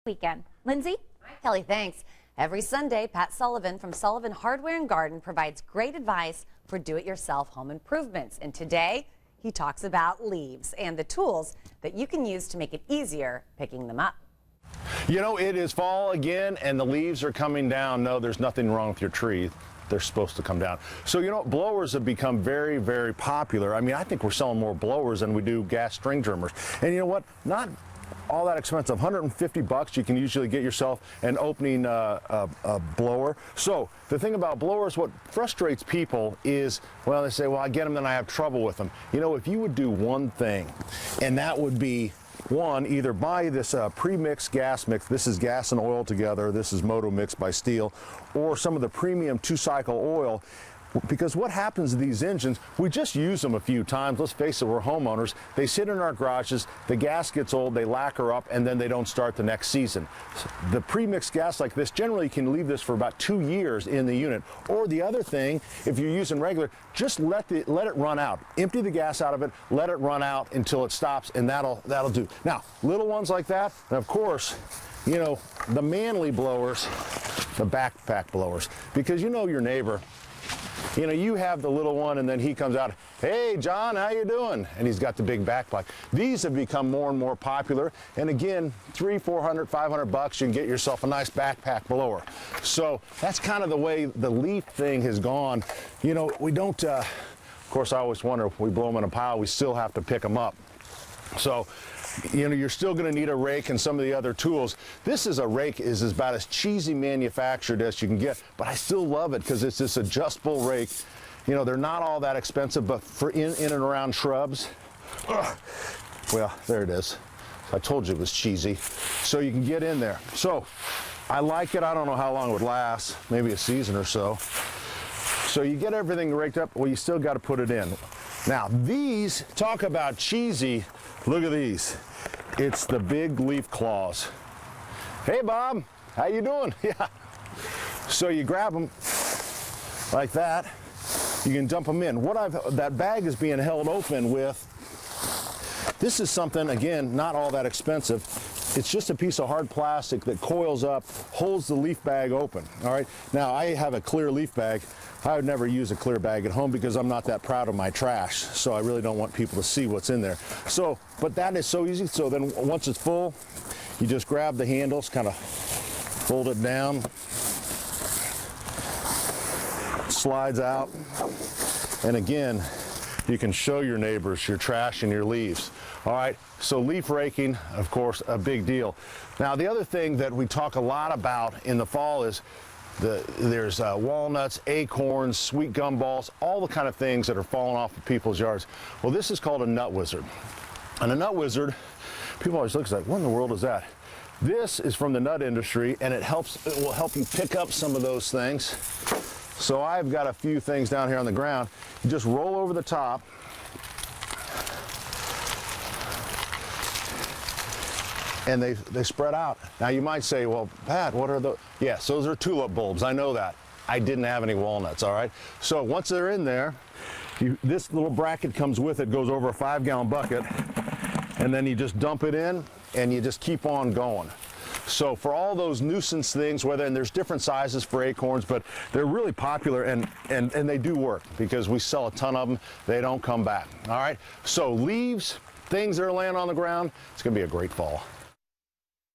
weekend. Lindsay? Hi, Kelly, thanks. Every Sunday, Pat Sullivan from Sullivan Hardware and Garden provides great advice for do-it-yourself home improvements. And today, he talks about leaves and the tools that you can use to make it easier picking them up. You know, it is fall again and the leaves are coming down. No, there's nothing wrong with your tree. They're supposed to come down. So, you know, blowers have become very, very popular. I mean, I think we're selling more blowers than we do gas string trimmers. And you know what? Not all that expensive. $150 you can usually get yourself an opening blower. So the thing about blowers, what frustrates people is, well, they say, well, I get them, then I have trouble with them. You know, if you would do one thing, and that would be, one, either buy this pre-mixed gas mix. This is gas and oil together. This is Moto Mix by Steel, or some of the premium 2-cycle oil. Because what happens to these engines, we just use them a few times. Let's face it, we're homeowners. They sit in our garages, the gas gets old, they lacquer up, and then they don't start the next season. The pre-mixed gas like this, generally you can leave this for about 2 years in the unit. Or the other thing, if you're using regular, just let it run out. Empty the gas out of it, let it run out until it stops, and that'll do. Now, little ones like that, and of course, you know, the manly blowers, the backpack blowers, because you know your neighbor. You know, you have the little one and then he comes out, hey, John, how you doing? And he's got the big backpack. These have become more and more popular. And again, $300, $400, $500, you can get yourself a nice backpack blower. So that's kind of the way the leaf thing has gone. You know, we don't, of course, I always wonder if we blow them in a pile, we still have to pick them up. So, you know, you're still going to need a rake and some of the other tools. This is a rake is about as cheesy manufactured as you can get, but I still love it because it's this adjustable rake. You know, they're not all that expensive, but for in and around shrubs, well, there it is. I told you it was cheesy. So you can get in there. So I like it. I don't know how long it would last, maybe a season or so. So you get everything raked up. Well, you still got to put it in. Now these, talk about cheesy. Look at these. It's the big leaf claws. Hey, Bob, how you doing? Yeah. So you grab them like that. You can dump them in. That bag is being held open with. This is something, again, not all that expensive. It's just a piece of hard plastic that coils up, holds the leaf bag open. All right. Now I have a clear leaf bag. I would never use a clear bag at home because I'm not that proud of my trash. So I really don't want people to see what's in there. So, but that is so easy. So then once it's full, you just grab the handles, kind of fold it down, slides out. And again, you can show your neighbors your trash and your leaves. All right, so leaf raking, of course, a big deal. Now, the other thing that we talk a lot about in the fall is there's walnuts, acorns, sweet gumballs, all the kind of things that are falling off of people's yards. Well, this is called a nut wizard. And a nut wizard, people always look like, what in the world is that? This is from the nut industry, and it will help you pick up some of those things. So I've got a few things down here on the ground. You just roll over the top. And they spread out. Now you might say, well, Pat, what are those? Yes, those are tulip bulbs. I know that. I didn't have any walnuts, all right? So once they're in there, this little bracket comes with it, goes over a 5-gallon bucket, and then you just dump it in, and you just keep on going. So for all those nuisance things, and there's different sizes for acorns, but they're really popular, and they do work because we sell a ton of them. They don't come back, all right? So leaves, things that are laying on the ground, it's gonna be a great fall.